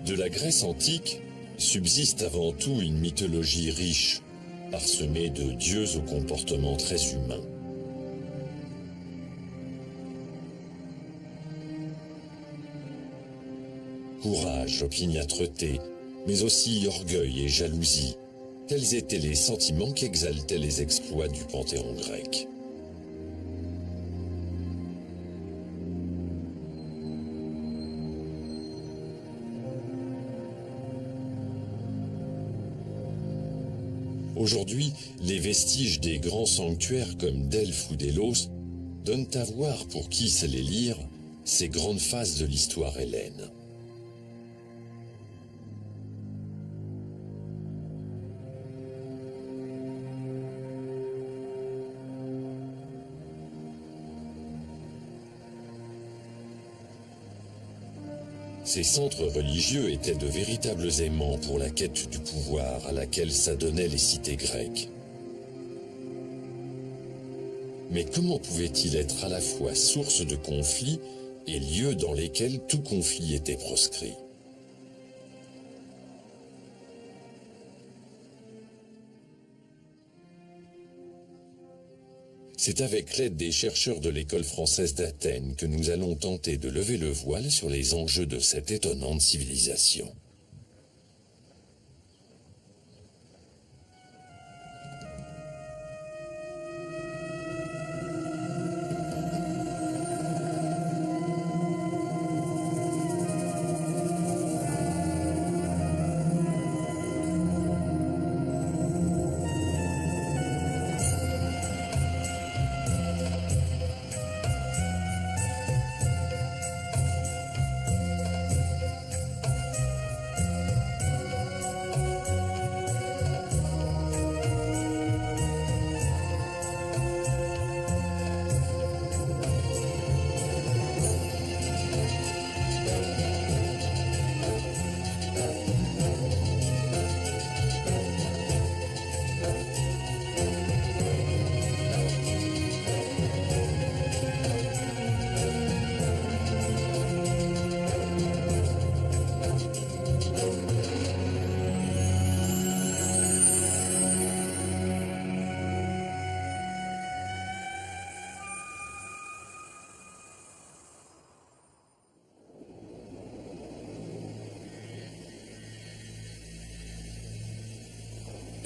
De la Grèce antique subsiste avant tout une mythologie riche, parsemée de dieux au comportement très humain. Courage, opiniâtreté, mais aussi orgueil et jalousie, tels étaient les sentiments qu'exaltaient les exploits du panthéon grec. Aujourd'hui, les vestiges des grands sanctuaires comme Delphes ou Délos donnent à voir, pour qui sait les lire, ces grandes phases de l'histoire hellène. Ces centres religieux étaient de véritables aimants pour la quête du pouvoir à laquelle s'adonnaient les cités grecques. Mais comment pouvait-il être à la fois source de conflits et lieu dans lesquels tout conflit était proscrit ? C'est avec l'aide des chercheurs de l'école française d'Athènes que nous allons tenter de lever le voile sur les enjeux de cette étonnante civilisation.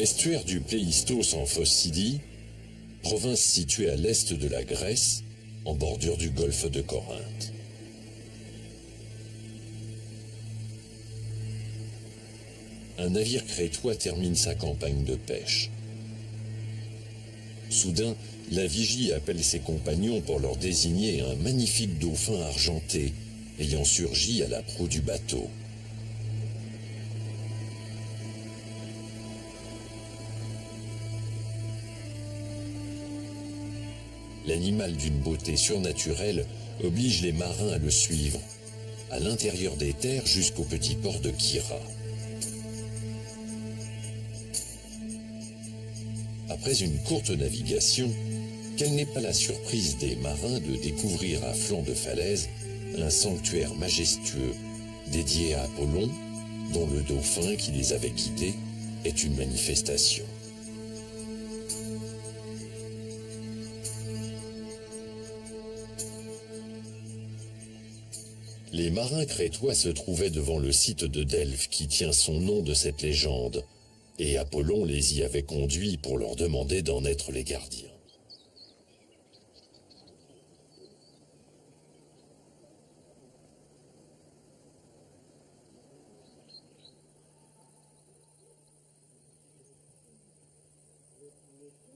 Estuaire du Pléistos en Phocydie, province située à l'est de la Grèce, en bordure du golfe de Corinthe. Un navire crétois termine sa campagne de pêche. Soudain, la vigie appelle ses compagnons pour leur désigner un magnifique dauphin argenté ayant surgi à la proue du bateau. L'animal d'une beauté surnaturelle oblige les marins à le suivre, à l'intérieur des terres jusqu'au petit port de Kyra. Après une courte navigation, quelle n'est pas la surprise des marins de découvrir à flanc de falaise un sanctuaire majestueux dédié à Apollon, dont le dauphin qui les avait quittés est une manifestation. Les marins crétois se trouvaient devant le site de Delphes qui tient son nom de cette légende, et Apollon les y avait conduits pour leur demander d'en être les gardiens.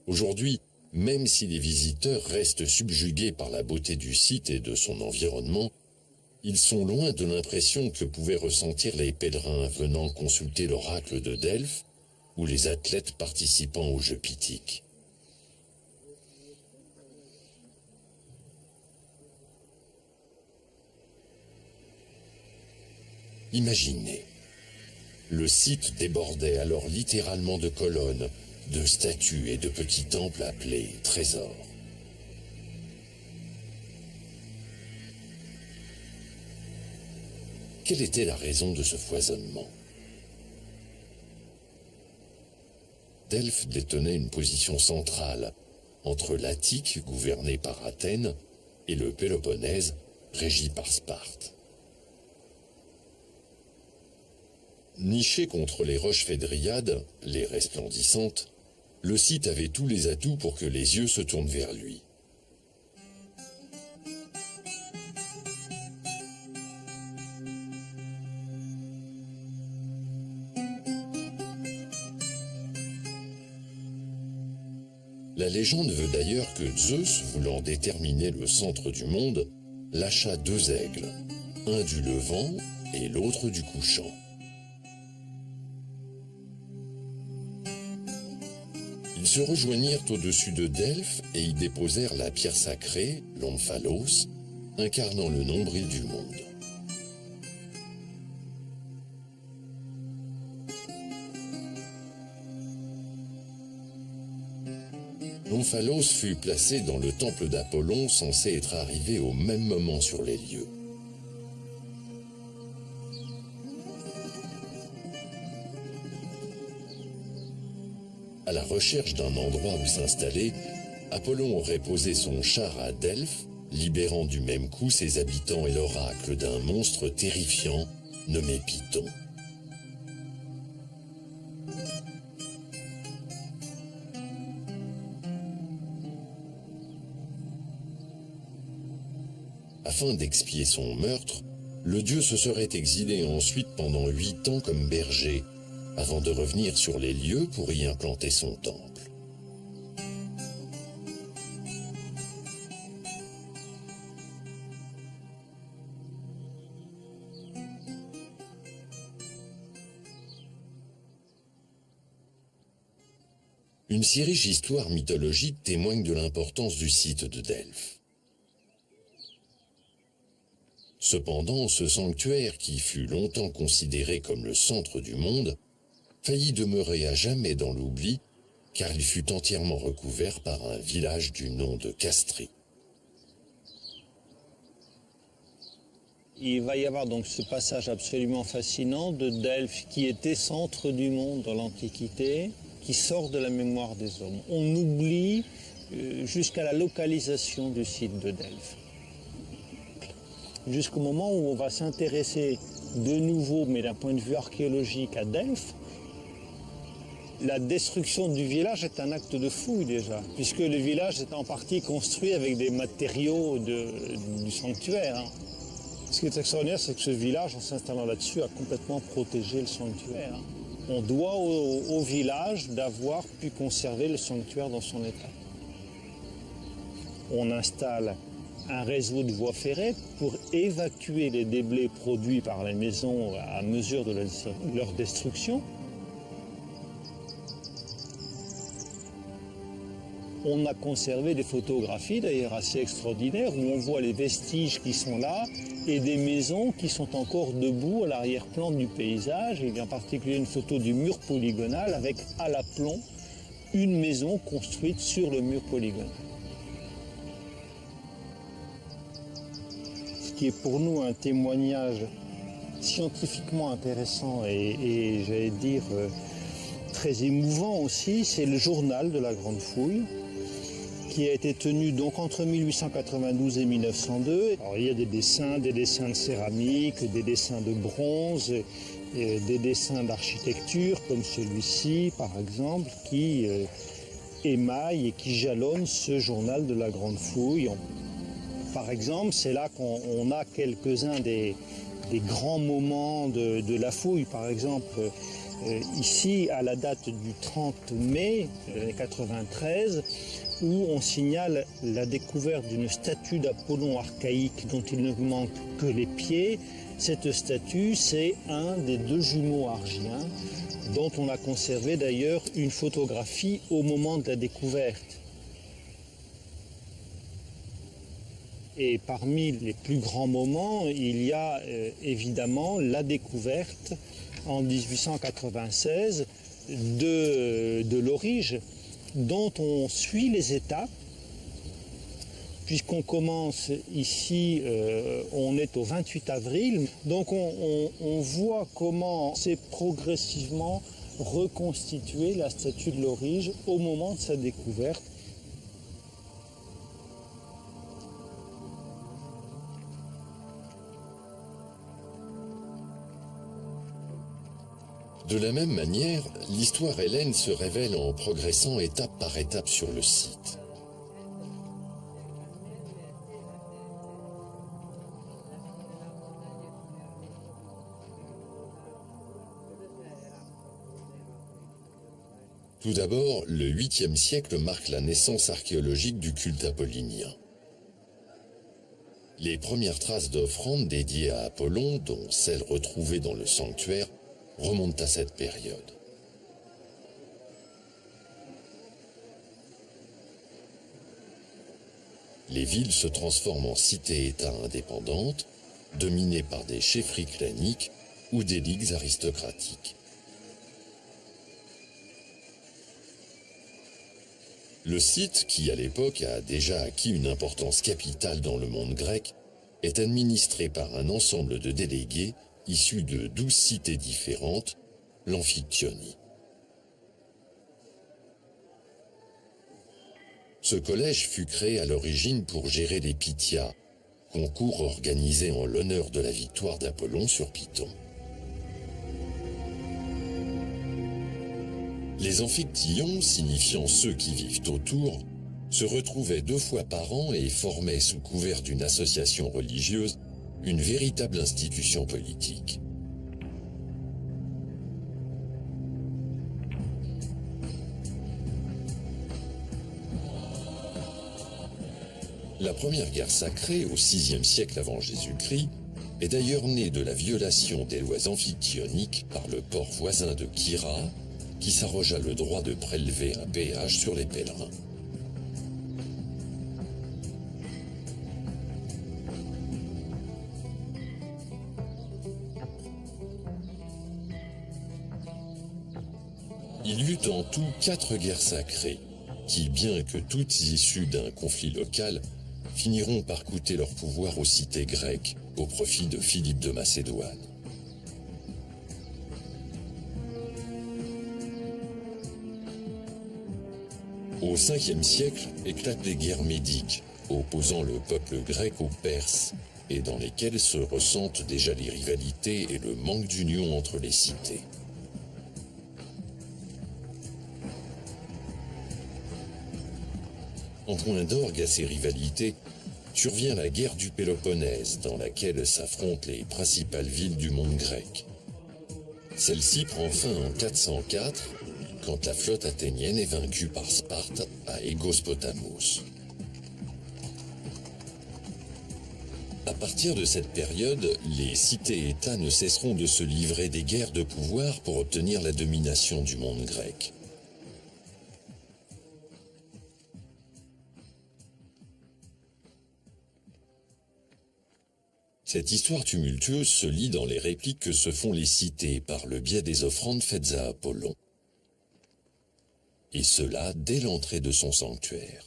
Aujourd'hui, même si les visiteurs restent subjugués par la beauté du site et de son environnement, ils sont loin de l'impression que pouvaient ressentir les pèlerins venant consulter l'oracle de Delphes ou les athlètes participant aux Jeux pithiques. Imaginez, le site débordait alors littéralement de colonnes, de statues et de petits temples appelés trésors. Quelle était la raison de ce foisonnement? Delphes détenait une position centrale entre l'Attique, gouverné par Athènes, et le Péloponnèse, régi par Sparte. Niché contre les roches fédriades, les resplendissantes, le site avait tous les atouts pour que les yeux se tournent vers lui. La légende veut d'ailleurs que Zeus, voulant déterminer le centre du monde, lâcha deux aigles, un du levant et l'autre du couchant. Ils se rejoignirent au-dessus de Delphes et y déposèrent la pierre sacrée, l'omphalos, incarnant le nombril du monde. L'omphalos fut placé dans le temple d'Apollon, censé être arrivé au même moment sur les lieux. À la recherche d'un endroit où s'installer, Apollon aurait posé son char à Delphes, libérant du même coup ses habitants et l'oracle d'un monstre terrifiant nommé Python. Afin d'expier son meurtre, le dieu se serait exilé ensuite pendant 8 ans comme berger, avant de revenir sur les lieux pour y implanter son temple. Une si riche histoire mythologique témoigne de l'importance du site de Delphes. Cependant, ce sanctuaire, qui fut longtemps considéré comme le centre du monde, faillit demeurer à jamais dans l'oubli, car il fut entièrement recouvert par un village du nom de Castrie. Il va y avoir donc ce passage absolument fascinant de Delphes, qui était centre du monde dans l'Antiquité, qui sort de la mémoire des hommes. On oublie jusqu'à la localisation du site de Delphes. Jusqu'au moment où on va s'intéresser de nouveau, mais d'un point de vue archéologique, à Delphes, la destruction du village est un acte de fouille déjà, puisque le village est en partie construit avec des matériaux du sanctuaire. Ce qui est extraordinaire, c'est que ce village, en s'installant là-dessus, a complètement protégé le sanctuaire. On doit au village d'avoir pu conserver le sanctuaire dans son état. On installe un réseau de voies ferrées pour évacuer les déblais produits par les maisons à mesure de leur destruction. On a conservé des photographies d'ailleurs assez extraordinaires où on voit les vestiges qui sont là et des maisons qui sont encore debout à l'arrière-plan du paysage. Il y a en particulier une photo du mur polygonal avec à l'aplomb une maison construite sur le mur polygonal. Ce qui est pour nous un témoignage scientifiquement intéressant et j'allais dire très émouvant aussi, c'est le journal de la Grande Fouille, qui a été tenu donc entre 1892 et 1902. Alors, il y a des dessins de céramique, des dessins de bronze, des dessins d'architecture comme celui-ci par exemple, qui émaillent et qui jalonnent ce journal de la Grande Fouille. Par exemple, c'est là qu'on a quelques-uns des grands moments de la fouille. Par exemple, ici, à la date du 30 mai 1993, où on signale la découverte d'une statue d'Apollon archaïque dont il ne manque que les pieds. Cette statue, c'est un des deux jumeaux argiens, dont on a conservé d'ailleurs une photographie au moment de la découverte. Et parmi les plus grands moments, il y a évidemment la découverte en 1896 de l'Aurige, dont on suit les étapes puisqu'on commence ici, on est au 28 avril, donc on voit comment c'est progressivement reconstitué la statue de l'Aurige au moment de sa découverte. De la même manière, l'histoire hellène se révèle en progressant étape par étape sur le site. Tout d'abord, le 8e siècle marque la naissance archéologique du culte apollinien. Les premières traces d'offrandes dédiées à Apollon, dont celles retrouvées dans le sanctuaire, remontent à cette période. Les villes se transforment en cités-États indépendantes, dominées par des chefferies claniques ou des ligues aristocratiques. Le site, qui à l'époque a déjà acquis une importance capitale dans le monde grec, est administré par un ensemble de délégués issus de 12 cités différentes, l'Amphictyonie. Ce collège fut créé à l'origine pour gérer les Pythias, concours organisé en l'honneur de la victoire d'Apollon sur Python. Les amphictyons, signifiant ceux qui vivent autour, se retrouvaient 2 fois par an et formaient, sous couvert d'une association religieuse, une véritable institution politique. La première guerre sacrée, au VIe siècle avant Jésus-Christ, est d'ailleurs née de la violation des lois amphictyoniques par le port voisin de Kyra, qui s'arrogea le droit de prélever un péage sur les pèlerins. Il y eut en tout 4 guerres sacrées, qui, bien que toutes issues d'un conflit local, finiront par coûter leur pouvoir aux cités grecques, au profit de Philippe de Macédoine. Au Ve siècle éclatent les guerres médiques, opposant le peuple grec aux Perses, et dans lesquelles se ressentent déjà les rivalités et le manque d'union entre les cités. En point d'orgue à ces rivalités, survient la guerre du Péloponnèse, dans laquelle s'affrontent les principales villes du monde grec. Celle-ci prend fin en 404, quand la flotte athénienne est vaincue par Sparte à Égospotamos. À partir de cette période, les cités-États ne cesseront de se livrer des guerres de pouvoir pour obtenir la domination du monde grec. Cette histoire tumultueuse se lit dans les répliques que se font les cités par le biais des offrandes faites à Apollon. Et cela dès l'entrée de son sanctuaire.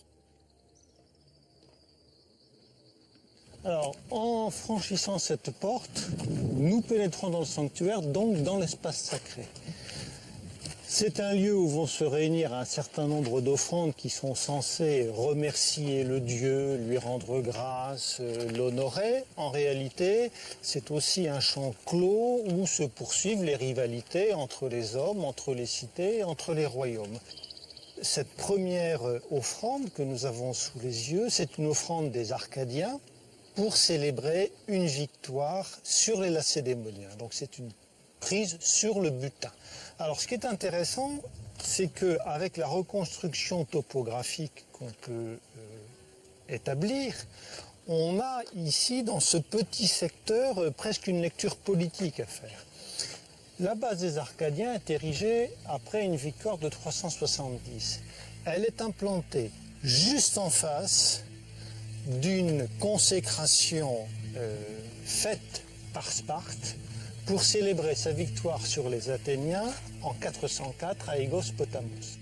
Alors, en franchissant cette porte, nous pénétrons dans le sanctuaire, donc dans l'espace sacré. C'est un lieu où vont se réunir un certain nombre d'offrandes qui sont censées remercier le Dieu, lui rendre grâce, l'honorer. En réalité, c'est aussi un champ clos où se poursuivent les rivalités entre les hommes, entre les cités, entre les royaumes. Cette première offrande que nous avons sous les yeux, c'est une offrande des Arcadiens pour célébrer une victoire sur les Lacédémoniens. Donc c'est une prise sur le butin. Alors ce qui est intéressant, c'est qu'avec la reconstruction topographique qu'on peut établir, on a ici dans ce petit secteur presque une lecture politique à faire. La base des Arcadiens est érigée après une victoire de 370. Elle est implantée juste en face d'une consécration faite par Sparte pour célébrer sa victoire sur les Athéniens en 404 à Égospotamos.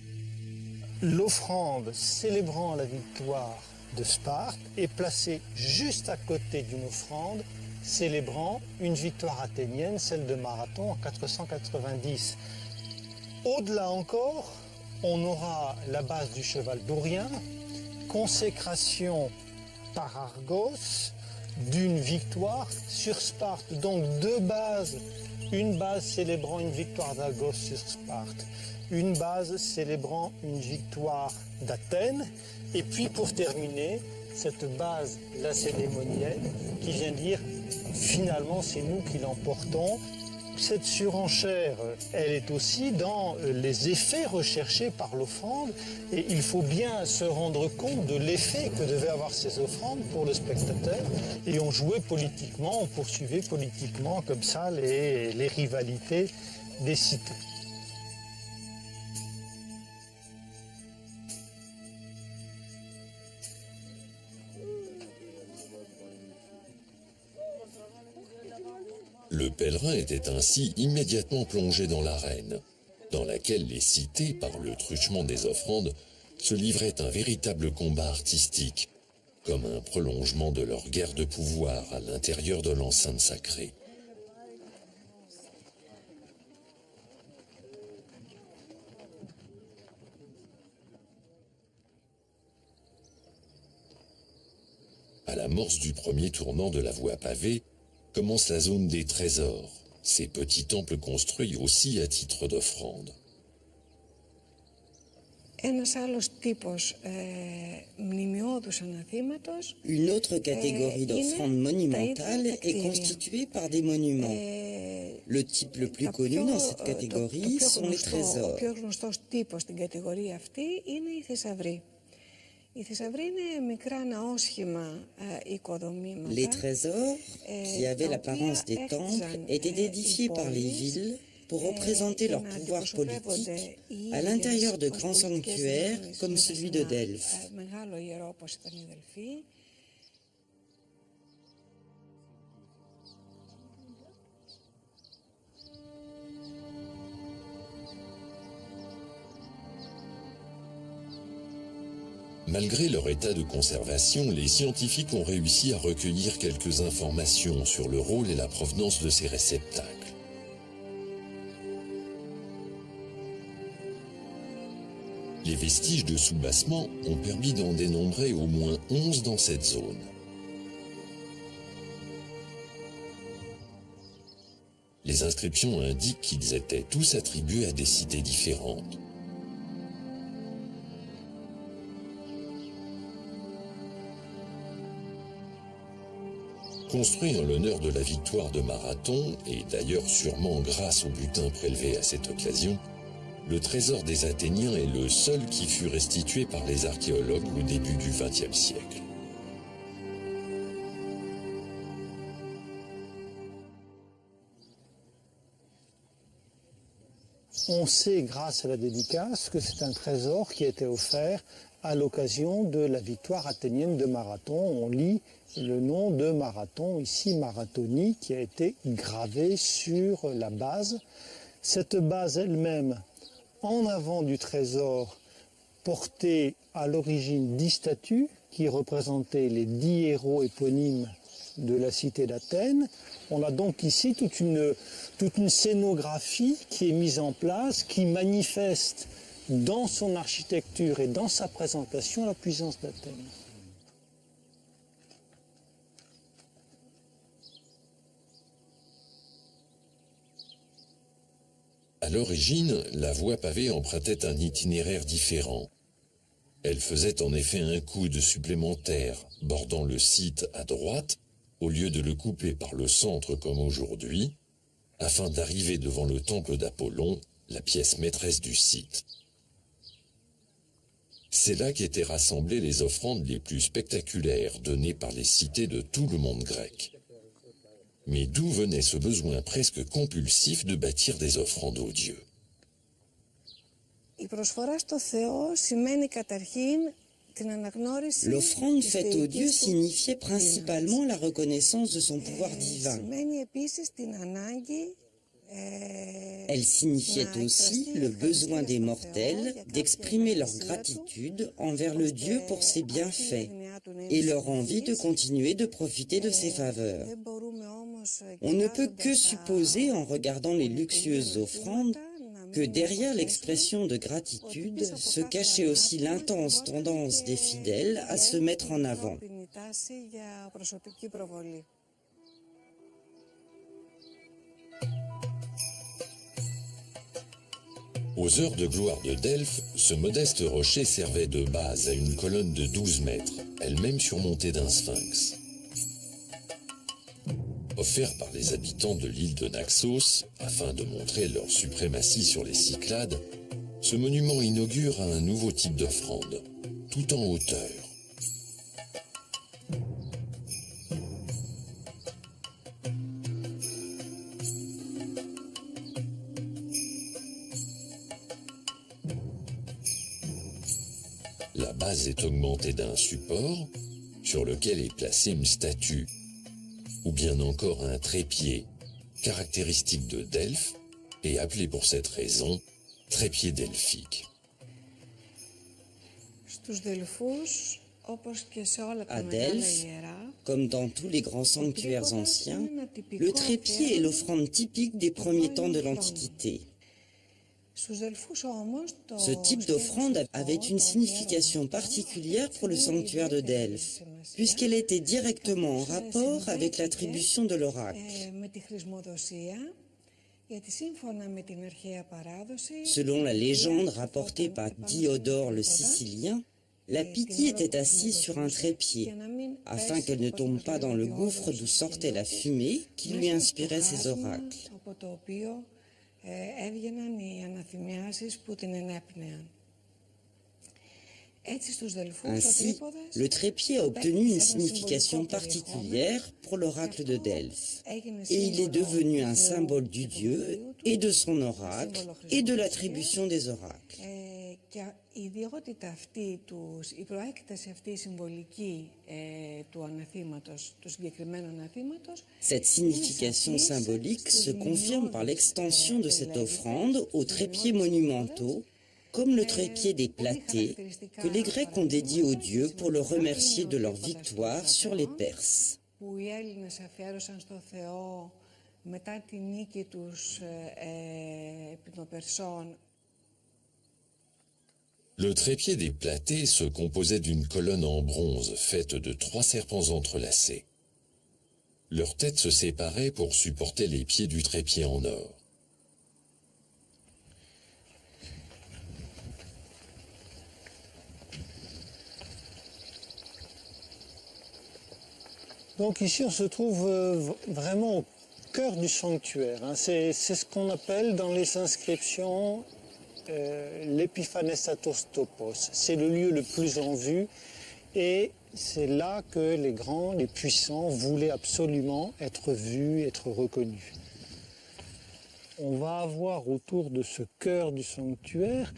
L'offrande célébrant la victoire de Sparte est placé juste à côté d'une offrande célébrant une victoire athénienne, celle de Marathon en 490. Au-delà encore, on aura la base du cheval dourien, consécration par Argos d'une victoire sur Sparte. Donc deux bases, une base célébrant une victoire d'Argos sur Sparte, une base célébrant une victoire d'Athènes, et puis pour terminer, cette base lacédémonienne qui vient dire finalement c'est nous qui l'emportons. Cette surenchère, elle est aussi dans les effets recherchés par l'offrande, et il faut bien se rendre compte de l'effet que devaient avoir ces offrandes pour le spectateur. Et on jouait politiquement, on poursuivait politiquement comme ça les rivalités des cités. Le pèlerin était ainsi immédiatement plongé dans l'arène, dans laquelle les cités, par le truchement des offrandes, se livraient un véritable combat artistique, comme un prolongement de leur guerre de pouvoir à l'intérieur de l'enceinte sacrée. À l'amorce du premier tournant de la voie pavée, commence la zone des trésors, ces petits temples construits aussi à titre d'offrande. Une autre catégorie d'offrandes monumentales est constituée par des monuments. Le type le plus connu dans cette catégorie sont les trésors. Les trésors, qui avaient l'apparence des temples, étaient édifiés par les villes pour représenter leur pouvoir politique à l'intérieur de grands sanctuaires comme celui de Delphes. Malgré leur état de conservation, les scientifiques ont réussi à recueillir quelques informations sur le rôle et la provenance de ces réceptacles. Les vestiges de soubassement ont permis d'en dénombrer au moins 11 dans cette zone. Les inscriptions indiquent qu'ils étaient tous attribués à des cités différentes. Construit en l'honneur de la victoire de Marathon, et d'ailleurs sûrement grâce au butin prélevé à cette occasion, le trésor des Athéniens est le seul qui fut restitué par les archéologues au début du XXe siècle. On sait, grâce à la dédicace, que c'est un trésor qui a été offert à l'occasion de la victoire athénienne de Marathon. On lit le nom de Marathon, ici Marathonie, qui a été gravé sur la base. Cette base elle-même, en avant du trésor, portait à l'origine 10 statues qui représentaient les 10 héros éponymes de la cité d'Athènes. On a donc ici toute une scénographie qui est mise en place, qui manifeste dans son architecture et dans sa présentation la puissance d'Athènes. À l'origine, la voie pavée empruntait un itinéraire différent. Elle faisait en effet un coude supplémentaire, bordant le site à droite, au lieu de le couper par le centre comme aujourd'hui, afin d'arriver devant le temple d'Apollon, la pièce maîtresse du site. C'est là qu'étaient rassemblées les offrandes les plus spectaculaires données par les cités de tout le monde grec. Mais d'où venait ce besoin presque compulsif de bâtir des offrandes aux dieux? L'offrande faite aux dieux signifiait principalement la reconnaissance de son pouvoir divin. Elle signifiait aussi le besoin des mortels d'exprimer leur gratitude envers le Dieu pour ses bienfaits, et leur envie de continuer de profiter de ses faveurs. On ne peut que supposer, en regardant les luxueuses offrandes, que derrière l'expression de gratitude se cachait aussi l'intense tendance des fidèles à se mettre en avant. Aux heures de gloire de Delphes, ce modeste rocher servait de base à une colonne de 12 mètres, elle-même surmontée d'un sphinx. Offert par les habitants de l'île de Naxos, afin de montrer leur suprématie sur les Cyclades, ce monument inaugure un nouveau type d'offrande, tout en hauteur. La base est augmentée d'un support sur lequel est placée une statue, ou bien encore un trépied, caractéristique de Delphes et appelé pour cette raison trépied delphique. À Delphes, comme dans tous les grands sanctuaires anciens, le trépied est l'offrande typique des premiers temps de l'Antiquité. Ce type d'offrande avait une signification particulière pour le sanctuaire de Delphes, puisqu'elle était directement en rapport avec l'attribution de l'oracle. Selon la légende rapportée par Diodore le Sicilien, la Pythie était assise sur un trépied, afin qu'elle ne tombe pas dans le gouffre d'où sortait la fumée qui lui inspirait ses oracles. Ainsi, le trépied a obtenu une signification particulière pour l'oracle de Delphes, et il est devenu un symbole du dieu et de son oracle et de l'attribution des oracles. Cette signification symbolique se confirme par l'extension de cette offrande aux trépieds monumentaux, comme le trépied des Platées, que les Grecs ont dédié au dieu pour le remercier de leur victoire sur les Perses. Le trépied des Platées se composait d'une colonne en bronze faite de 3 serpents entrelacés. Leurs têtes se séparaient pour supporter les pieds du trépied en or. Donc ici, on se trouve vraiment au cœur du sanctuaire. C'est ce qu'on appelle dans les inscriptions l'Epiphanestatos Topos. C'est le lieu le plus en vue et c'est là que les grands, les puissants voulaient absolument être vus, être reconnus. On va avoir autour de ce cœur du sanctuaire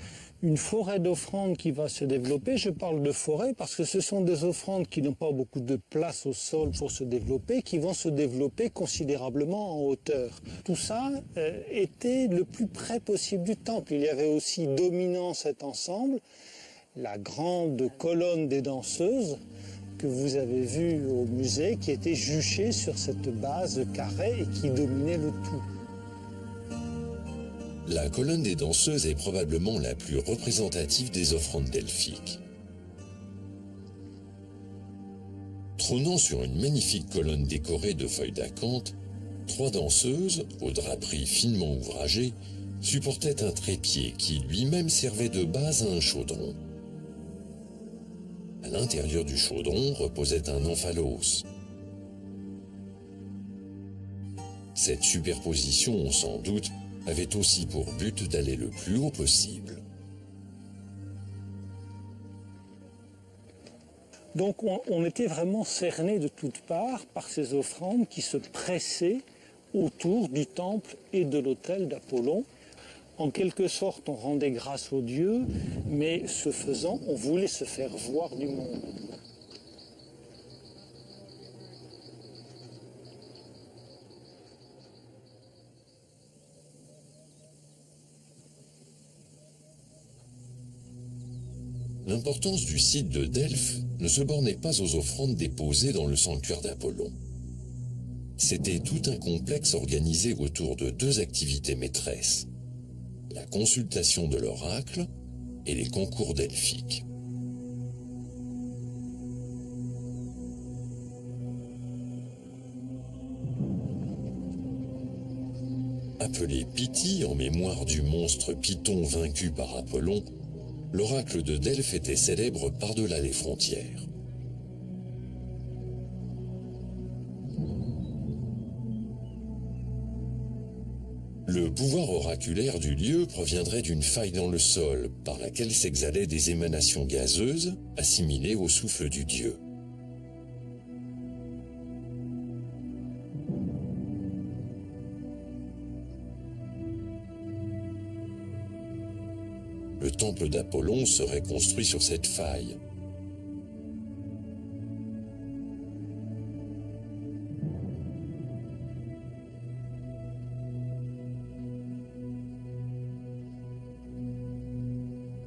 une forêt d'offrandes qui va se développer. Je parle de forêt parce que ce sont des offrandes qui n'ont pas beaucoup de place au sol pour se développer, qui vont se développer considérablement en hauteur. Tout ça était le plus près possible du temple. Il y avait aussi dominant cet ensemble la grande colonne des danseuses que vous avez vue au musée, qui était juchée sur cette base carrée et qui dominait le tout. La colonne des danseuses est probablement la plus représentative des offrandes delphiques. Trônant sur une magnifique colonne décorée de feuilles d'acanthe, 3 danseuses, aux draperies finement ouvragées, supportaient un trépied qui lui-même servait de base à un chaudron. À l'intérieur du chaudron reposait un omphalos. Cette superposition, on s'en doute, avait aussi pour but d'aller le plus haut possible. Donc on était vraiment cerné de toutes parts par ces offrandes qui se pressaient autour du temple et de l'autel d'Apollon. En quelque sorte, on rendait grâce aux dieux, mais ce faisant, on voulait se faire voir du monde. L'importance du site de Delphes ne se bornait pas aux offrandes déposées dans le sanctuaire d'Apollon. C'était tout un complexe organisé autour de deux activités maîtresses, la consultation de l'oracle et les concours delphiques. Appelé Pythie en mémoire du monstre Python vaincu par Apollon, l'oracle de Delphes était célèbre par-delà les frontières. Le pouvoir oraculaire du lieu proviendrait d'une faille dans le sol par laquelle s'exhalaient des émanations gazeuses assimilées au souffle du dieu. Le temple d'Apollon serait construit sur cette faille.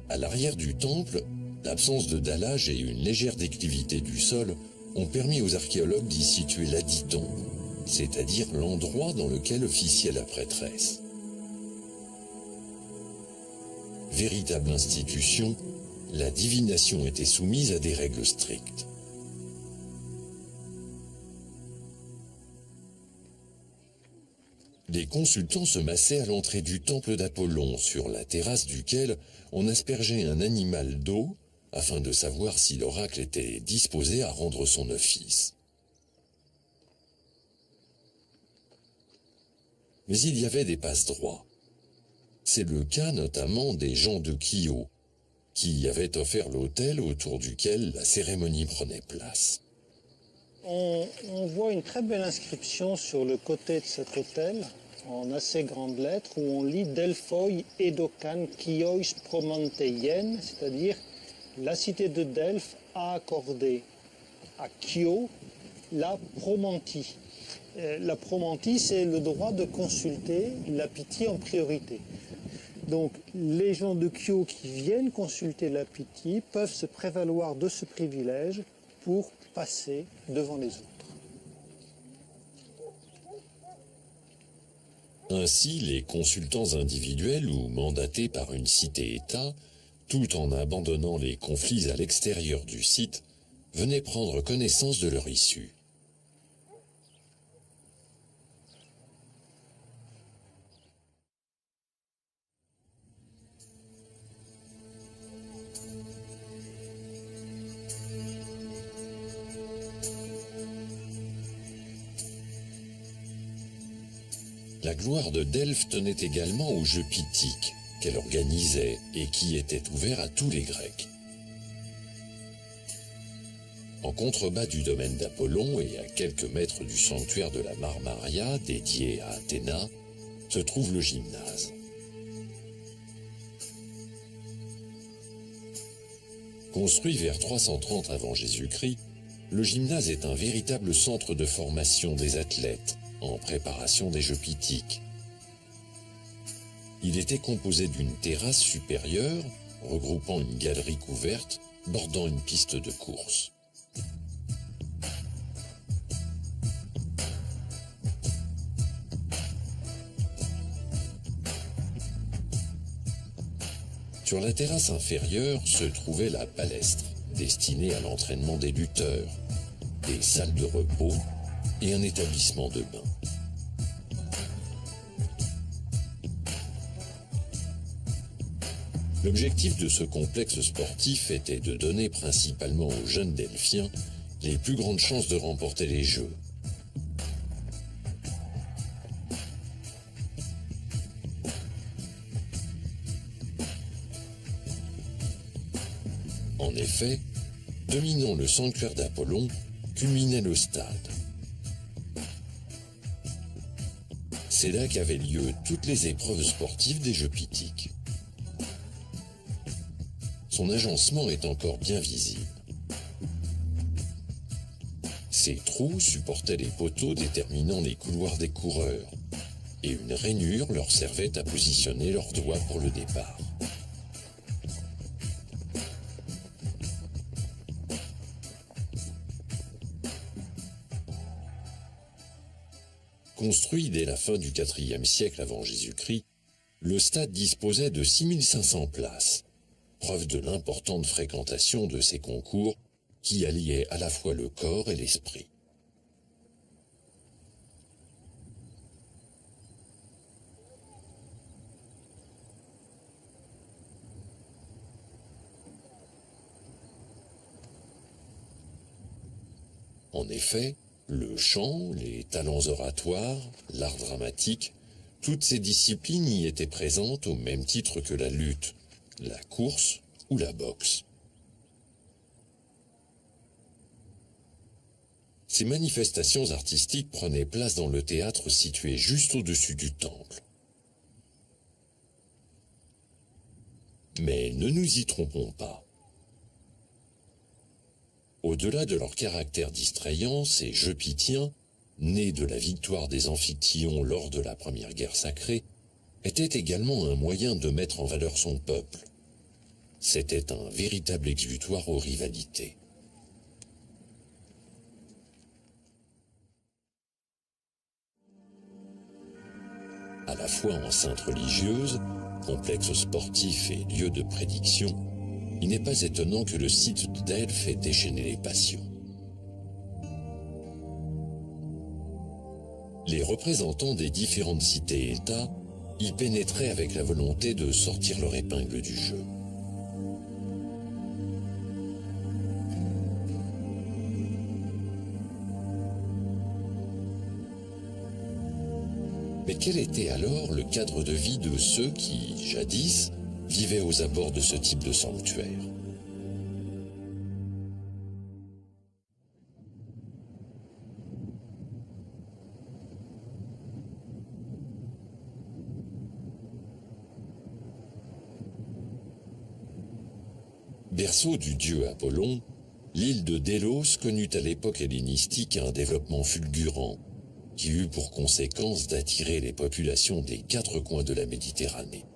À l'arrière du temple, l'absence de dallage et une légère déclivité du sol ont permis aux archéologues d'y situer l'aditon, c'est-à-dire l'endroit dans lequel officiait la prêtresse. Véritable institution, la divination était soumise à des règles strictes. Les consultants se massaient à l'entrée du temple d'Apollon, sur la terrasse duquel on aspergeait un animal d'eau afin de savoir si l'oracle était disposé à rendre son office. Mais il y avait des passe-droits. C'est le cas notamment des gens de Chios, qui avaient offert l'autel autour duquel la cérémonie prenait place. On voit une très belle inscription sur le côté de cet autel, en assez grandes lettres, où on lit Delphoi Edokan Chios Promanteien, c'est-à-dire la cité de Delphes a accordé à Chios la promantie. La promantie, c'est le droit de consulter la Pythie en priorité. Donc les gens de Chios qui viennent consulter la Pythie peuvent se prévaloir de ce privilège pour passer devant les autres. Ainsi, les consultants individuels ou mandatés par une cité-État, tout en abandonnant les conflits à l'extérieur du site, venaient prendre connaissance de leur issue. La gloire de Delphes tenait également aux Jeux pythiques qu'elle organisait et qui étaient ouverts à tous les Grecs. En contrebas du domaine d'Apollon et à quelques mètres du sanctuaire de la Marmaria dédié à Athéna, se trouve le gymnase. Construit vers 330 avant Jésus-Christ, le gymnase est un véritable centre de formation des athlètes en préparation des Jeux pythiques. Il était composé d'une terrasse supérieure regroupant une galerie couverte bordant une piste de course. Sur la terrasse inférieure se trouvait la palestre, destinée à l'entraînement des lutteurs, des salles de repos et un établissement de bain. L'objectif de ce complexe sportif était de donner principalement aux jeunes Delphiens les plus grandes chances de remporter les Jeux. En effet, dominant le sanctuaire d'Apollon, culminait le stade. C'est là qu'avaient lieu toutes les épreuves sportives des Jeux pythiques. Son agencement est encore bien visible. Ces trous supportaient les poteaux déterminant les couloirs des coureurs, et une rainure leur servait à positionner leurs doigts pour le départ. Construit dès la fin du IVe siècle avant Jésus-Christ, le stade disposait de 6500 places, preuve de l'importante fréquentation de ces concours qui alliaient à la fois le corps et l'esprit. En effet, le chant, les talents oratoires, l'art dramatique, toutes ces disciplines y étaient présentes au même titre que la lutte, la course ou la boxe. Ces manifestations artistiques prenaient place dans le théâtre situé juste au-dessus du temple. Mais ne nous y trompons pas. Au-delà de leur caractère distrayant, ces jeux pythiens, nés de la victoire des Amphictyons lors de la première guerre sacrée, étaient également un moyen de mettre en valeur son peuple. C'était un véritable exutoire aux rivalités. À la fois enceinte religieuse, complexe sportif et lieu de prédiction, il n'est pas étonnant que le site de Delphes ait déchaîné les passions. Les représentants des différentes cités-États y pénétraient avec la volonté de sortir leur épingle du jeu. Mais quel était alors le cadre de vie de ceux qui, jadis, vivaient aux abords de ce type de sanctuaire? Berceau du dieu Apollon, l'île de Délos connut à l'époque hellénistique un développement fulgurant, qui eut pour conséquence d'attirer les populations des 4 coins de la Méditerranée.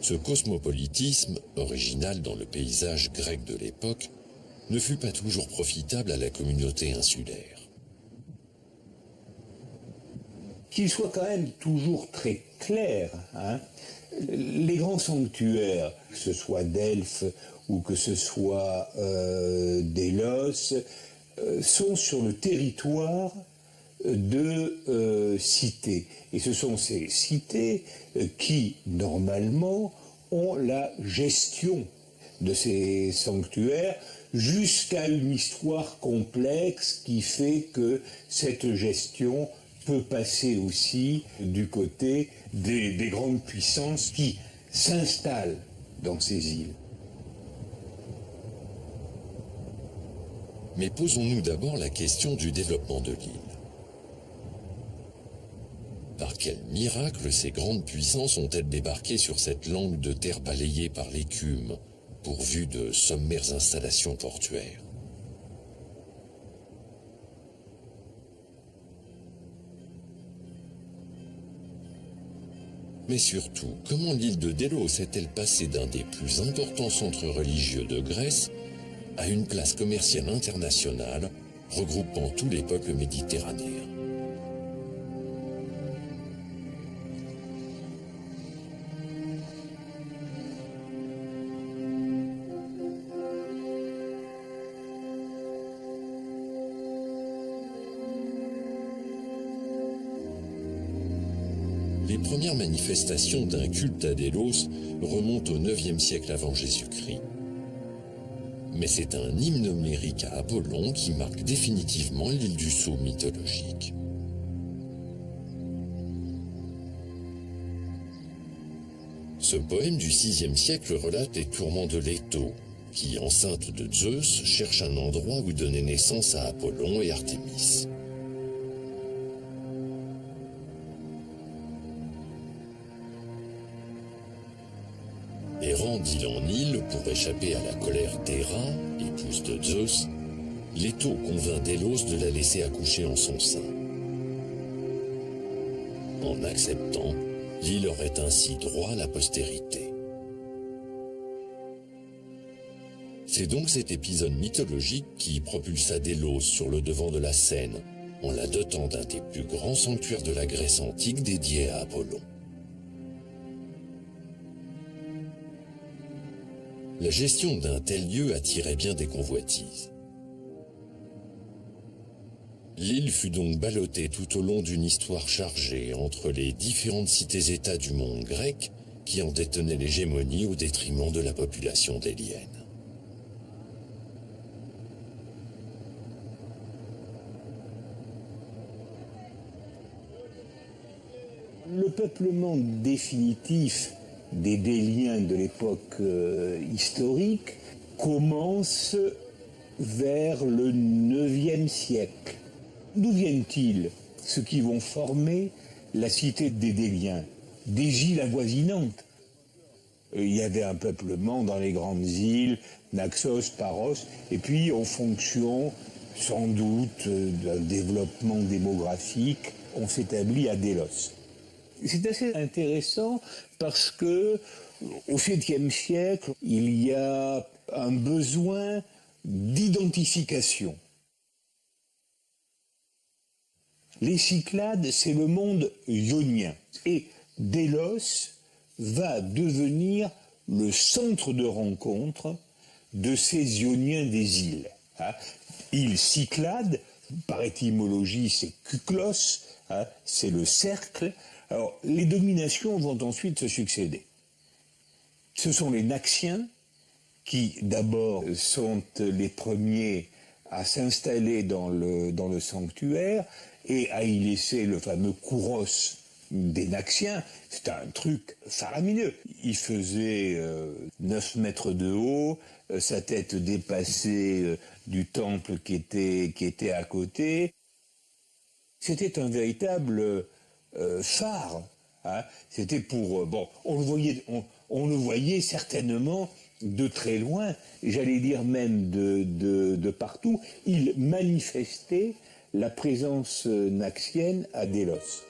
Ce cosmopolitisme, original dans le paysage grec de l'époque, ne fut pas toujours profitable à la communauté insulaire. Qu'il soit quand même toujours très clair, les grands sanctuaires, que ce soit Delphes ou que ce soit Délos, sont sur le territoire de cités. Et ce sont ces cités qui, normalement, ont la gestion de ces sanctuaires jusqu'à une histoire complexe qui fait que cette gestion peut passer aussi du côté des grandes puissances qui s'installent dans ces îles. Mais posons-nous d'abord la question du développement de l'île. Par quel miracle ces grandes puissances ont-elles débarqué sur cette langue de terre balayée par l'écume, pourvue de sommaires installations portuaires? Mais surtout, comment l'île de Délos est-elle passée d'un des plus importants centres religieux de Grèce à une place commerciale internationale regroupant tous les peuples méditerranéens? Les premières manifestations d'un culte à Délos remontent au IXe siècle avant Jésus-Christ. Mais c'est un hymne homérique à Apollon qui marque définitivement l'île du Sceau mythologique. Ce poème du VIe siècle relate les tourments de Leto, qui, enceinte de Zeus, cherche un endroit où donner naissance à Apollon et Artémis. Errant d'île en île pour échapper à la colère d'Héra, épouse de Zeus, Leto convainc Délos de la laisser accoucher en son sein. En acceptant, l'île aurait ainsi droit à la postérité. C'est donc cet épisode mythologique qui propulsa Délos sur le devant de la scène, en la dotant d'un des plus grands sanctuaires de la Grèce antique dédié à Apollon. La gestion d'un tel lieu attirait bien des convoitises. L'île fut donc ballottée tout au long d'une histoire chargée entre les différentes cités-États du monde grec qui en détenaient l'hégémonie au détriment de la population délienne. Le peuplement définitif des Déliens de l'époque historique commence vers le IXe siècle. D'où viennent-ils, ceux qui vont former la cité des Déliens? Des îles avoisinantes. Il y avait un peuplement dans les grandes îles, Naxos, Paros, et puis en fonction, sans doute, d'un développement démographique, on s'établit à Délos. C'est assez intéressant parce que au 7e siècle, il y a un besoin d'identification. Les Cyclades, c'est le monde ionien. Et Délos va devenir le centre de rencontre de ces Ioniens des îles. Île Cyclade, par étymologie, c'est Kuklos, c'est le cercle. Alors, les dominations vont ensuite se succéder. Ce sont les Naxiens qui, d'abord, sont les premiers à s'installer dans le sanctuaire et à y laisser le fameux kouros des Naxiens. C'était un truc faramineux. Il faisait 9 mètres de haut, sa tête dépassait du temple qui était à côté. C'était un véritable phare. C'était pour... on le voyait certainement de très loin, j'allais dire même de partout. Il manifestait la présence naxienne à Délos.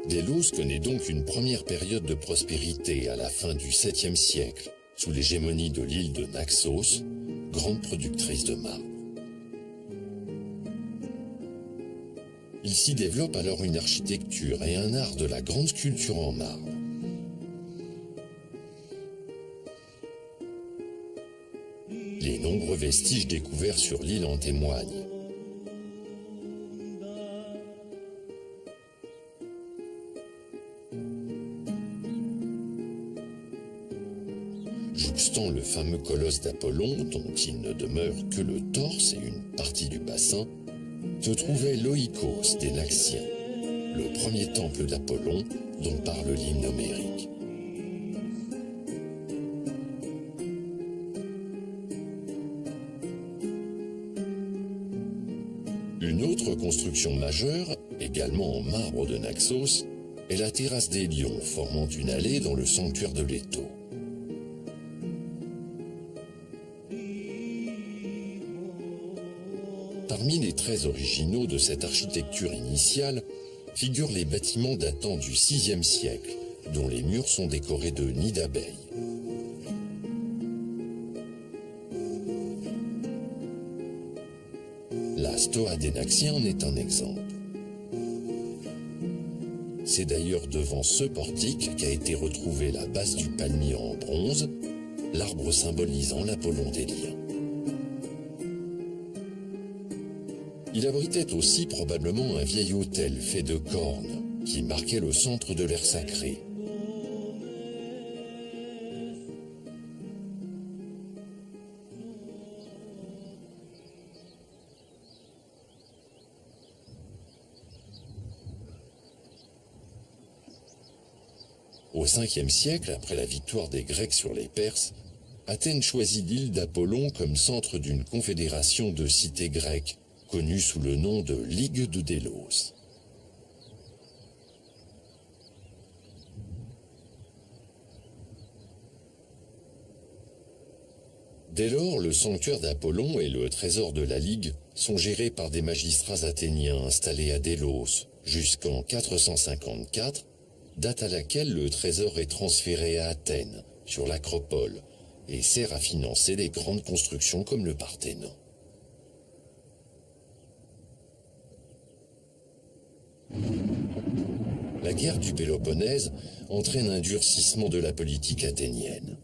Délos connaît donc une première période de prospérité à la fin du 7e siècle, sous l'hégémonie de l'île de Naxos, grande productrice de marbre. Il s'y développe alors une architecture et un art de la grande sculpture en marbre. Les nombreux vestiges découverts sur l'île en témoignent. Jouxtant le fameux colosse d'Apollon, dont il ne demeure que le torse et une partie du bassin, se trouvait l'Oikos des Naxiens, le premier temple d'Apollon dont parle l'hymne homérique. Une autre construction majeure, également en marbre de Naxos, est la terrasse des Lions, formant une allée dans le sanctuaire de Léto. Parmi les traits originaux de cette architecture initiale figurent les bâtiments datant du VIe siècle, dont les murs sont décorés de nids d'abeilles. La Stoa des Naxiens en est un exemple. C'est d'ailleurs devant ce portique qu'a été retrouvée la base du palmier en bronze, l'arbre symbolisant l'Apollon des liens. Il abritait aussi probablement un vieil autel fait de cornes qui marquait le centre de l'aire sacrée. Au 5e siècle, après la victoire des Grecs sur les Perses, Athènes choisit l'île d'Apollon comme centre d'une confédération de cités grecques, connue sous le nom de Ligue de Délos. Dès lors, le sanctuaire d'Apollon et le trésor de la Ligue sont gérés par des magistrats athéniens installés à Délos jusqu'en 454, date à laquelle le trésor est transféré à Athènes, sur l'Acropole, et sert à financer des grandes constructions comme le Parthénon. La guerre du Péloponnèse entraîne un durcissement de la politique athénienne.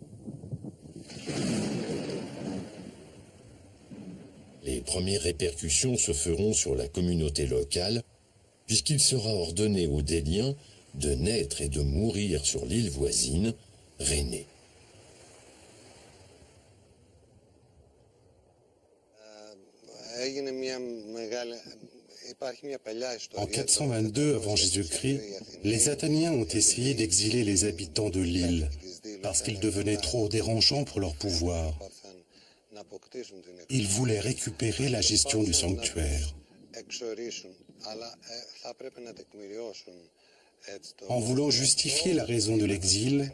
Les premières répercussions se feront sur la communauté locale, puisqu'il sera ordonné aux Déliens de naître et de mourir sur l'île voisine, Rhénée. En 422 avant Jésus-Christ, les Athéniens ont essayé d'exiler les habitants de l'île parce qu'ils devenaient trop dérangeants pour leur pouvoir. Ils voulaient récupérer la gestion du sanctuaire. En voulant justifier la raison de l'exil,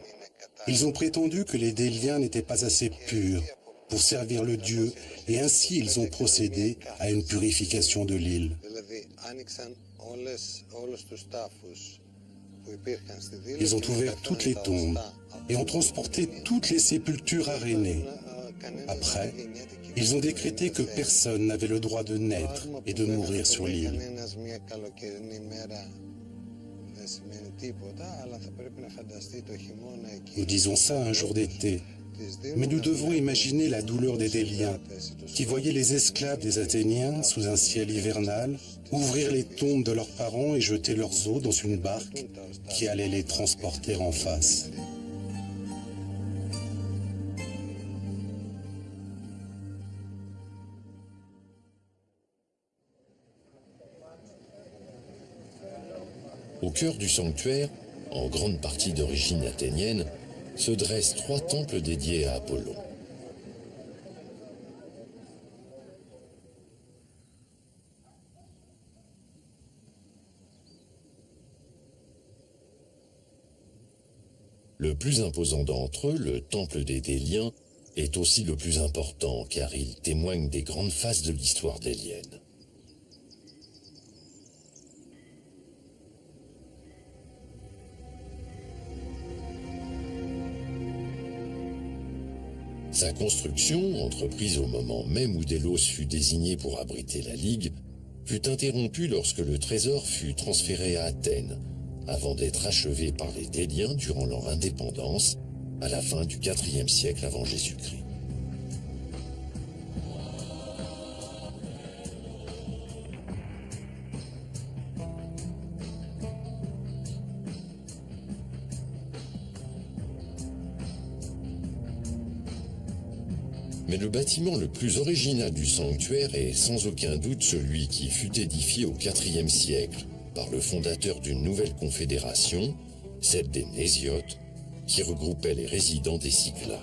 ils ont prétendu que les Déliens n'étaient pas assez purs pour servir le Dieu, et ainsi ils ont procédé à une purification de l'île. Ils ont ouvert toutes les tombes et ont transporté toutes les sépultures à Rhénée. Après, ils ont décrété que personne n'avait le droit de naître et de mourir sur l'île. Nous disons ça un jour d'été, mais nous devons imaginer la douleur des Déliens qui voyaient les esclaves des Athéniens sous un ciel hivernal ouvrir les tombes de leurs parents et jeter leurs os dans une barque qui allait les transporter en face. Au cœur du sanctuaire, en grande partie d'origine athénienne, se dressent 3 temples dédiés à Apollon. Le plus imposant d'entre eux, le temple des Déliens, est aussi le plus important car il témoigne des grandes phases de l'histoire délienne. Sa construction, entreprise au moment même où Délos fut désigné pour abriter la Ligue, fut interrompue lorsque le trésor fut transféré à Athènes, avant d'être achevé par les Déliens durant leur indépendance, à la fin du IVe siècle avant Jésus-Christ. Mais le bâtiment le plus original du sanctuaire est sans aucun doute celui qui fut édifié au IVe siècle par le fondateur d'une nouvelle confédération, celle des Nésiotes, qui regroupait les résidents des Cyclades.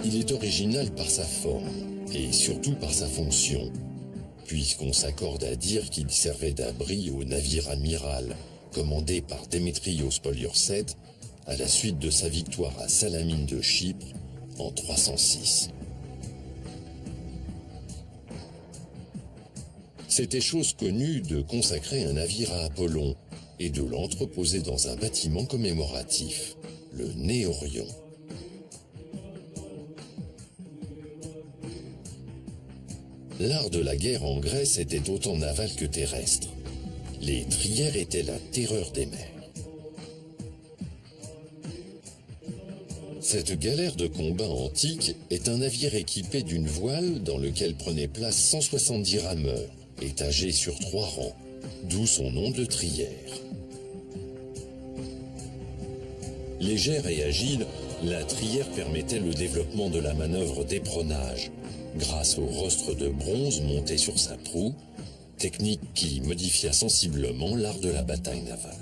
Il est original par sa forme et surtout par sa fonction, puisqu'on s'accorde à dire qu'il servait d'abri au navire amiral commandé par Démétrios Poliorcète à la suite de sa victoire à Salamine de Chypre en 306. C'était chose connue de consacrer un navire à Apollon et de l'entreposer dans un bâtiment commémoratif, le Néorion. L'art de la guerre en Grèce était autant naval que terrestre. Les trières étaient la terreur des mers. Cette galère de combat antique est un navire équipé d'une voile dans lequel prenaient place 170 rameurs, étagés sur 3 rangs, d'où son nom de trière. Légère et agile, la trière permettait le développement de la manœuvre d'éperonnage, grâce au rostre de bronze monté sur sa proue, technique qui modifia sensiblement l'art de la bataille navale.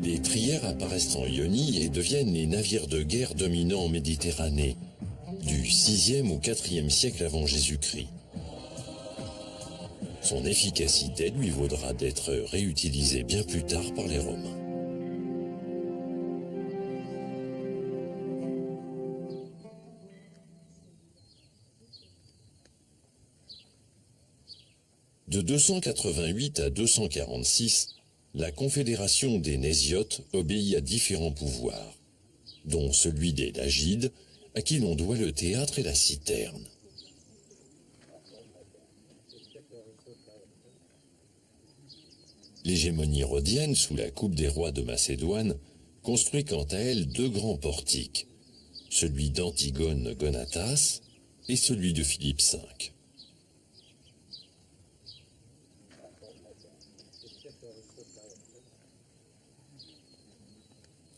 Les trières apparaissent en Ionie et deviennent les navires de guerre dominants en Méditerranée, du 6e au 4e siècle avant Jésus-Christ. Son efficacité lui vaudra d'être réutilisée bien plus tard par les Romains. De 288 à 246, la confédération des Nésiotes obéit à différents pouvoirs, dont celui des Lagides, à qui l'on doit le théâtre et la citerne. L'hégémonie rhodienne, sous la coupe des rois de Macédoine, construit quant à elle deux grands portiques, celui d'Antigone Gonatas et celui de Philippe V.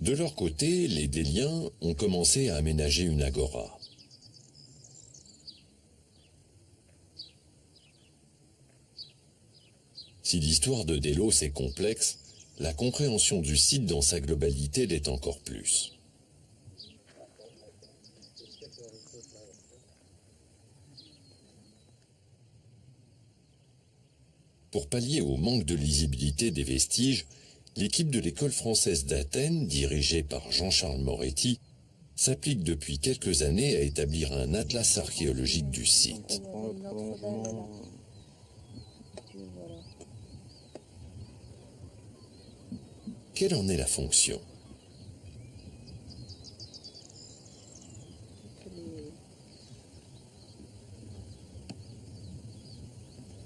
De leur côté, les Déliens ont commencé à aménager une agora. Si l'histoire de Délos est complexe, la compréhension du site dans sa globalité l'est encore plus. Pour pallier au manque de lisibilité des vestiges, l'équipe de l'école française d'Athènes, dirigée par Jean-Charles Moretti, s'applique depuis quelques années à établir un atlas archéologique du site. Quelle en est la fonction ?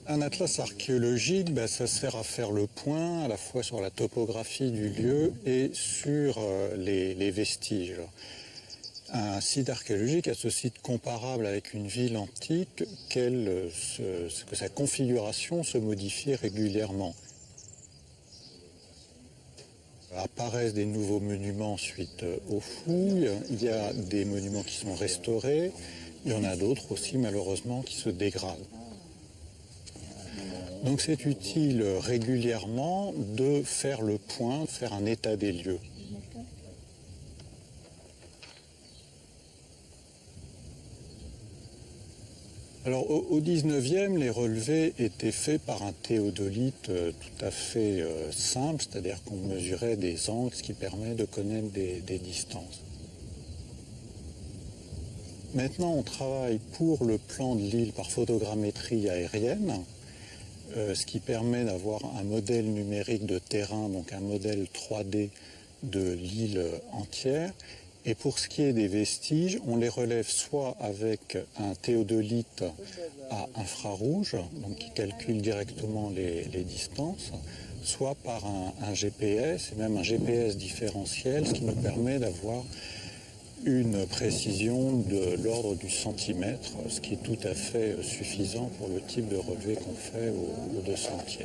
Un atlas archéologique, ça sert à faire le point à la fois sur la topographie du lieu et sur les vestiges. Un site archéologique a ce site comparable avec une ville antique que sa configuration se modifie régulièrement. Apparaissent des nouveaux monuments suite aux fouilles, il y a des monuments qui sont restaurés, il y en a d'autres aussi malheureusement qui se dégradent. Donc c'est utile régulièrement de faire le point, de faire un état des lieux. Alors au 19e, les relevés étaient faits par un théodolite tout à fait simple, c'est-à-dire qu'on mesurait des angles, ce qui permet de connaître des distances. Maintenant, on travaille pour le plan de l'île par photogrammétrie aérienne, ce qui permet d'avoir un modèle numérique de terrain, donc un modèle 3D de l'île entière. Et pour ce qui est des vestiges, on les relève soit avec un théodolite à infrarouge, donc qui calcule directement les distances, soit par un GPS, et même un GPS différentiel, ce qui nous permet d'avoir une précision de l'ordre du centimètre, ce qui est tout à fait suffisant pour le type de relevé qu'on fait au 200e.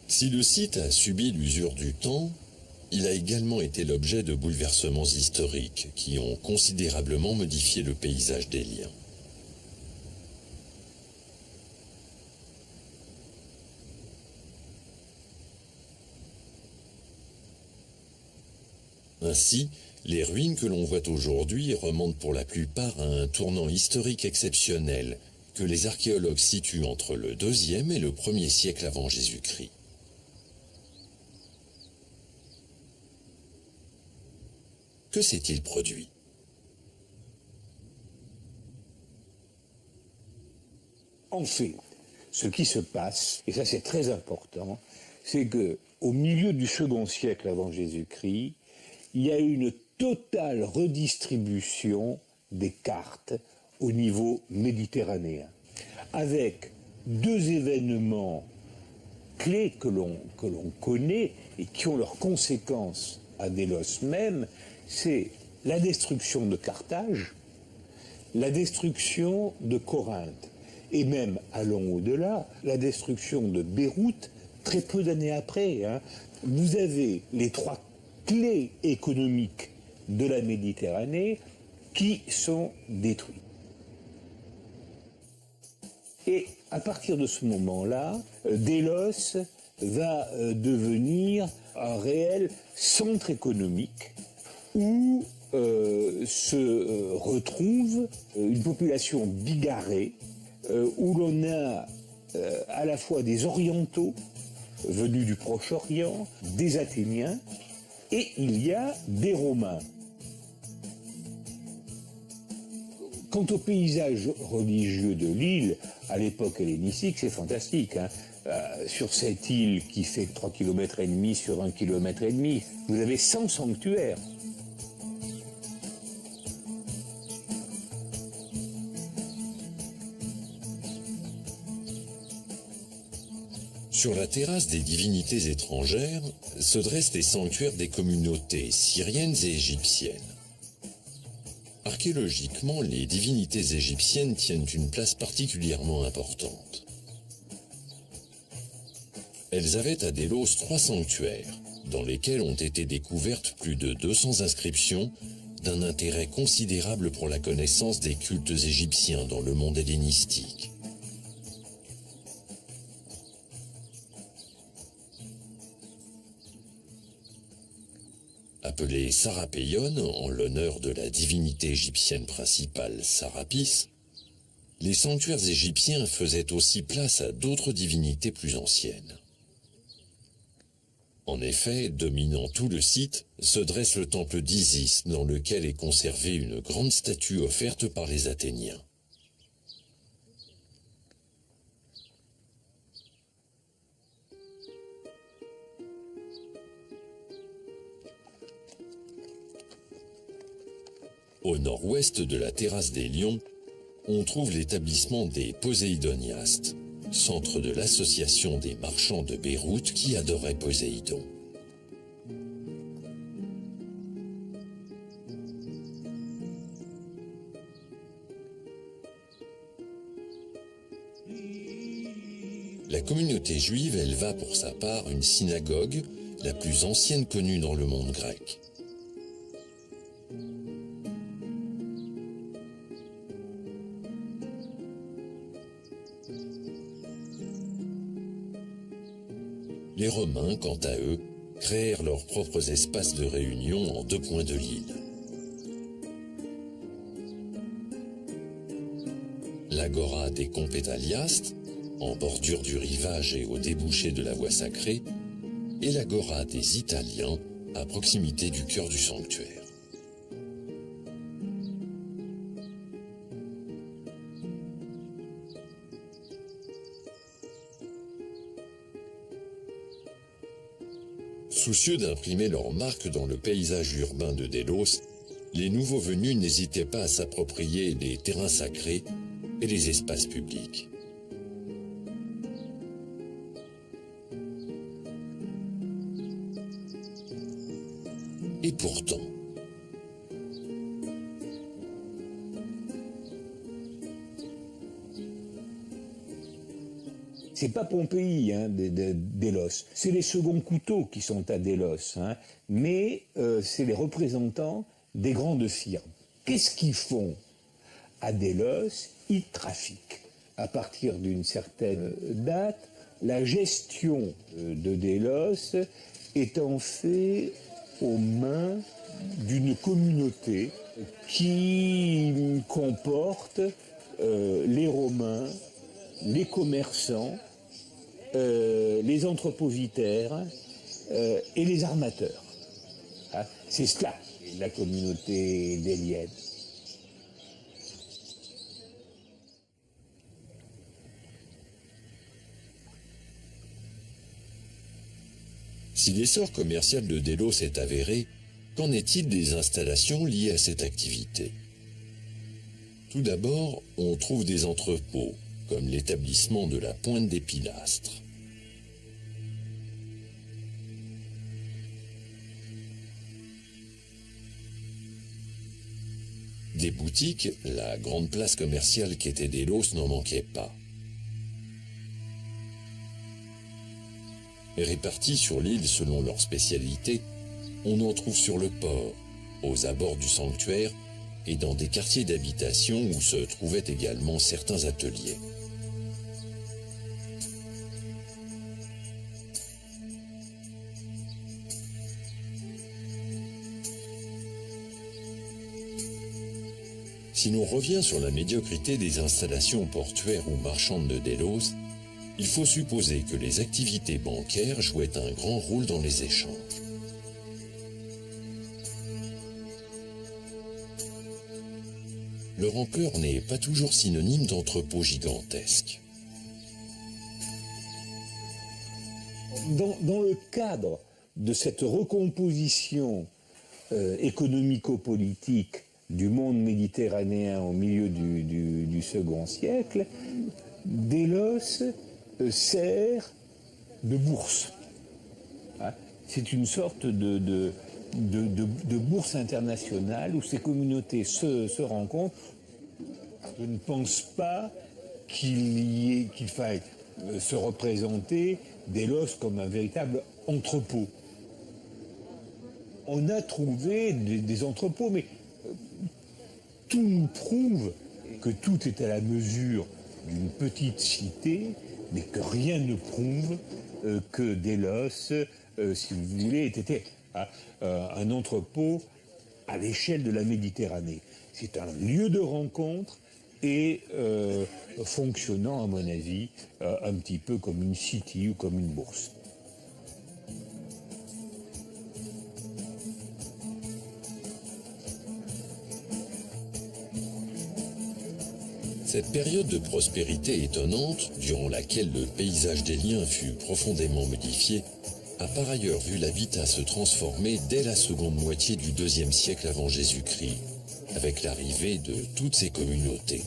Si le site a subi l'usure du temps, il a également été l'objet de bouleversements historiques qui ont considérablement modifié le paysage délien. Ainsi, les ruines que l'on voit aujourd'hui remontent pour la plupart à un tournant historique exceptionnel que les archéologues situent entre le IIe et le 1er siècle avant Jésus-Christ. Que s'est-il produit ? En fait, ce qui se passe, et ça c'est très important, c'est qu'au milieu du second siècle avant Jésus-Christ, il y a une totale redistribution des cartes au niveau méditerranéen, avec deux événements clés que l'on connaît et qui ont leurs conséquences à Délos même, c'est la destruction de Carthage, la destruction de Corinthe, et même, allons au-delà, la destruction de Beyrouth, très peu d'années après. Vous avez les trois clés économiques de la Méditerranée qui sont détruites. Et à partir de ce moment-là, Délos va devenir un réel centre économique où se retrouve une population bigarrée, où l'on a à la fois des orientaux venus du Proche-Orient, des Athéniens, et il y a des Romains. Quant au paysage religieux de l'île, à l'époque hellénistique, c'est fantastique. Sur cette île qui fait 3,5 km sur 1,5 km, vous avez 100 sanctuaires. Sur la terrasse des divinités étrangères se dressent les sanctuaires des communautés syriennes et égyptiennes. Archéologiquement, les divinités égyptiennes tiennent une place particulièrement importante. Elles avaient à Délos 3 sanctuaires, dans lesquels ont été découvertes plus de 200 inscriptions d'un intérêt considérable pour la connaissance des cultes égyptiens dans le monde hellénistique. Appelé Sarapeion en l'honneur de la divinité égyptienne principale Sarapis, les sanctuaires égyptiens faisaient aussi place à d'autres divinités plus anciennes. En effet, dominant tout le site, se dresse le temple d'Isis, dans lequel est conservée une grande statue offerte par les Athéniens. Au nord-ouest de la terrasse des Lions, on trouve l'établissement des Poséidoniastes, centre de l'association des marchands de Beyrouth qui adoraient Poséidon. La communauté juive éleva pour sa part une synagogue, la plus ancienne connue dans le monde grec. Les Romains, quant à eux, créèrent leurs propres espaces de réunion en 2 points de l'île. L'agora des Compétaliastes, en bordure du rivage et au débouché de la voie sacrée, et l'agora des Italiens, à proximité du cœur du sanctuaire. Soucieux d'imprimer leur marque dans le paysage urbain de Délos, les nouveaux venus n'hésitaient pas à s'approprier les terrains sacrés et les espaces publics. Et pourtant, c'est pas Pompéi, Délos. C'est les seconds couteaux qui sont à Délos, mais c'est les représentants des grandes firmes. Qu'est-ce qu'ils font à Délos? Ils trafiquent. À partir d'une certaine date, la gestion de Délos étant faite aux mains d'une communauté qui comporte les Romains, les commerçants, les anthropovitaires et les armateurs. C'est cela, la communauté délienne. Si l'essor commercial de Délos est avéré, qu'en est-il des installations liées à cette activité? Tout d'abord, on trouve des entrepôts, comme l'établissement de la Pointe des Pilastres. Des boutiques, la grande place commerciale qu'était Délos n'en manquait pas. Répartis sur l'île selon leur spécialité, on en trouve sur le port, aux abords du sanctuaire et dans des quartiers d'habitation où se trouvaient également certains ateliers. Si l'on revient sur la médiocrité des installations portuaires ou marchandes de Délos, il faut supposer que les activités bancaires jouaient un grand rôle dans les échanges. leur ampleur n'est pas toujours synonyme d'entrepôts gigantesques. Dans le cadre de cette recomposition économico-politique du monde méditerranéen au milieu du second siècle, Délos sert de bourse. C'est une sorte de bourse internationale où ces communautés se rencontrent. Je ne pense pas qu'il faille se représenter Délos comme un véritable entrepôt. On a trouvé des entrepôts, mais tout nous prouve que tout est à la mesure d'une petite cité, mais que rien ne prouve que Délos, si vous voulez, était un entrepôt à l'échelle de la Méditerranée. C'est un lieu de rencontre et fonctionnant, à mon avis, un petit peu comme une city ou comme une bourse. Cette période de prospérité étonnante, durant laquelle le paysage des liens fut profondément modifié, a par ailleurs vu l'habitat se transformer dès la seconde moitié du IIe siècle avant Jésus-Christ, avec l'arrivée de toutes ces communautés.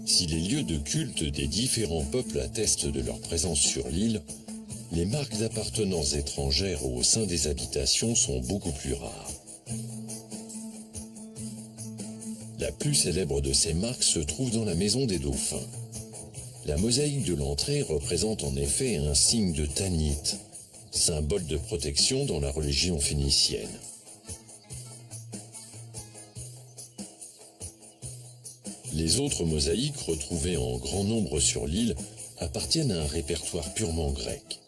Si les lieux de culte des différents peuples attestent de leur présence sur l'île, les marques d'appartenance étrangères au sein des habitations sont beaucoup plus rares. La plus célèbre de ces marques se trouve dans la maison des dauphins. La mosaïque de l'entrée représente en effet un signe de Tanit, symbole de protection dans la religion phénicienne. Les autres mosaïques retrouvées en grand nombre sur l'île appartiennent à un répertoire purement grec.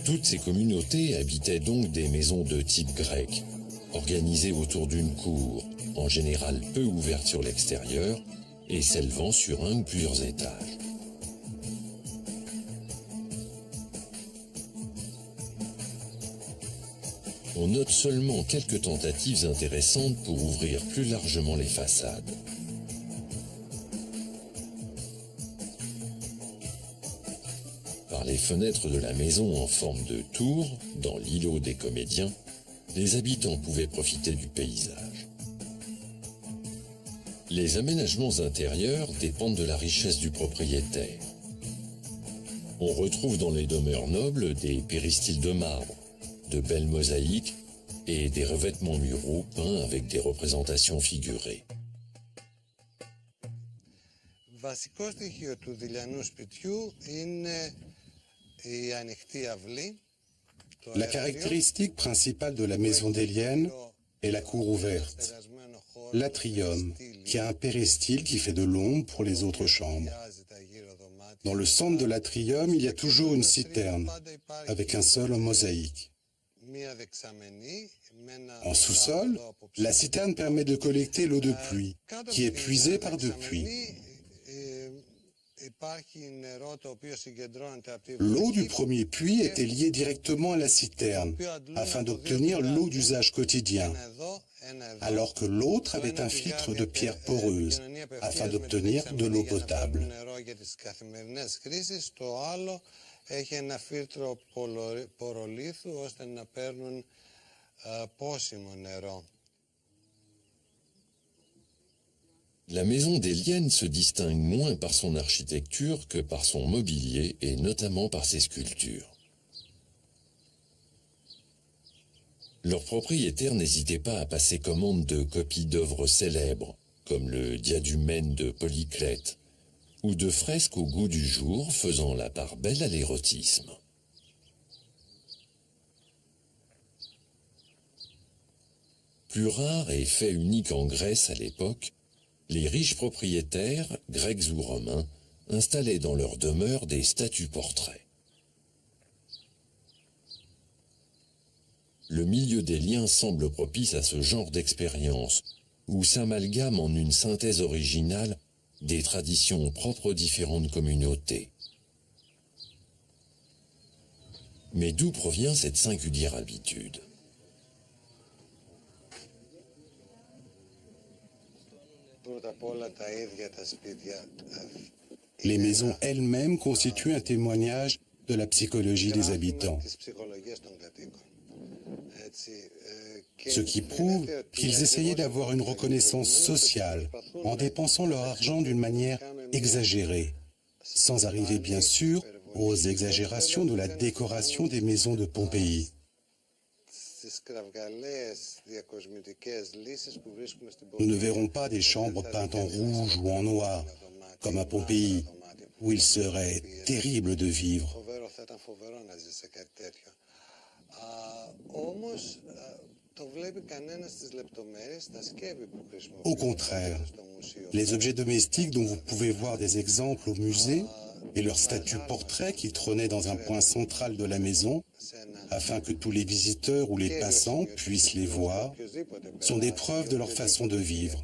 Toutes ces communautés habitaient donc des maisons de type grec, organisées autour d'une cour, en général peu ouverte sur l'extérieur et s'élevant sur un ou plusieurs étages. On note seulement quelques tentatives intéressantes pour ouvrir plus largement les façades. Par les fenêtres de la maison en forme de tour, dans l'îlot des comédiens, les habitants pouvaient profiter du paysage. Les aménagements intérieurs dépendent de la richesse du propriétaire. On retrouve dans les demeures nobles des péristyles de marbre, de belles mosaïques et des revêtements muraux peints avec des représentations figurées. Βασικό στοιχείο του δειλιανού σπιτιού είναι η ανοιχτή αυλή. La caractéristique principale de la maison délienne est la cour ouverte, l'atrium, qui a un péristyle qui fait de l'ombre pour les autres chambres. Dans le centre de l'atrium, il y a toujours une citerne, avec un sol en mosaïque. En sous-sol, la citerne permet de collecter l'eau de pluie, qui est puisée par deux puits. L'eau du premier puits était liée directement à la citerne, afin d'obtenir l'eau d'usage quotidien, alors que l'autre avait un filtre de pierre poreuse, afin d'obtenir de l'eau potable. Έχει ένα φίλτρο πορολίθου ώστε να παίρνουν πόσιμο νερό. La maison délienne se distingue moins par son architecture que par son mobilier et notamment par ses sculptures. Leurs propriétaires n'hésitaient pas à passer commande de copies d'œuvres célèbres, comme le Diadumène de Polyclète, ou de fresques au goût du jour faisant la part belle à l'érotisme. Plus rare et fait unique en Grèce à l'époque, les riches propriétaires, grecs ou romains, installaient dans leurs demeures des statues portraits. le milieu des liens semble propice à ce genre d'expérience, où s'amalgament en une synthèse originale des traditions propres aux différentes communautés. Mais d'où provient cette singulière habitude? Les maisons elles-mêmes constituent un témoignage de la psychologie des habitants. Ce qui prouve qu'ils essayaient d'avoir une reconnaissance sociale en dépensant leur argent d'une manière exagérée, sans arriver bien sûr aux exagérations de la décoration des maisons de Pompéi. Nous ne verrons pas des chambres peintes en rouge ou en noir, comme à Pompéi, où il serait terrible de vivre. Au contraire, les objets domestiques dont vous pouvez voir des exemples au musée et leur statue portrait qui trônait dans un point central de la maison, afin que tous les visiteurs ou les passants puissent les voir, sont des preuves de leur façon de vivre.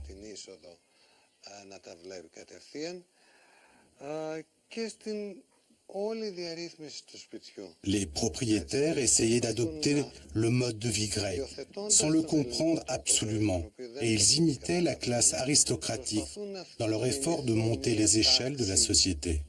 Les propriétaires essayaient d'adopter le mode de vie grec, sans le comprendre absolument, et ils imitaient la classe aristocratique dans leur effort de monter les échelles de la société.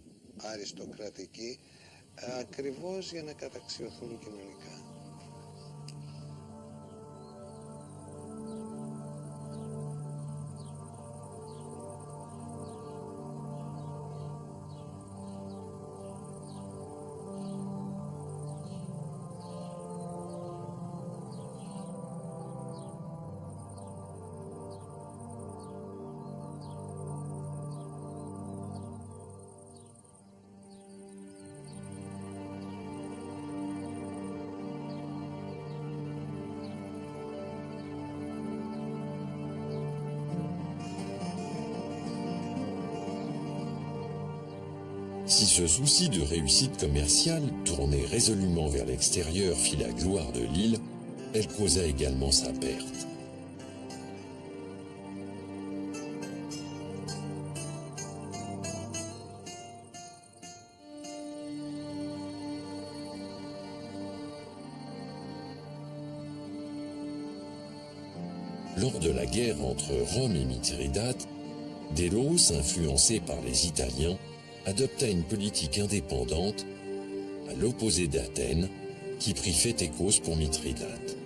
Si ce souci de réussite commerciale, tourné résolument vers l'extérieur, fit la gloire de l'île, elle causa également sa perte. Lors de la guerre entre Rome et Mithridate, Délos, influencé par les Italiens, adopta une politique indépendante, à l'opposé d'Athènes, qui prit fait et cause pour Mithridate.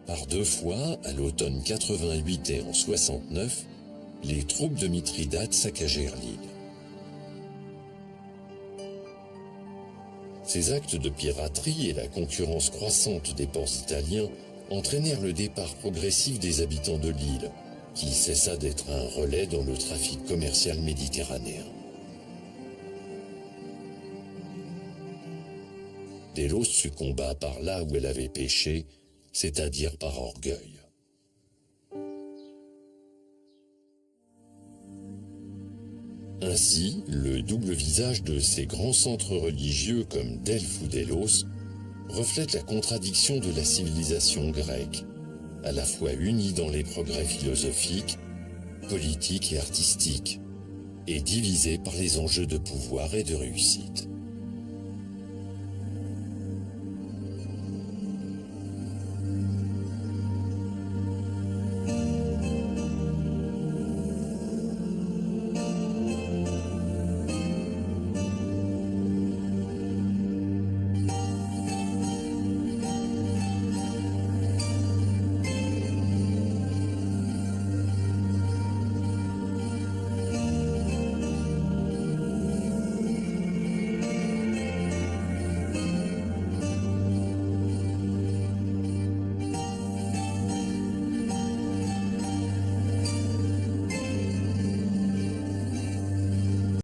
Par deux fois, à l'automne 88 et en 69, les troupes de Mithridate saccagèrent l'île. Ces actes de piraterie et la concurrence croissante des ports italiens entraînèrent le départ progressif des habitants de l'île, qui cessa d'être un relais dans le trafic commercial méditerranéen. Délos succomba par là où elle avait péché, c'est-à-dire par orgueil. Ainsi, le double visage de ces grands centres religieux comme Delphes ou Délos reflète la contradiction de la civilisation grecque, à la fois unie dans les progrès philosophiques, politiques et artistiques, et divisée par les enjeux de pouvoir et de réussite.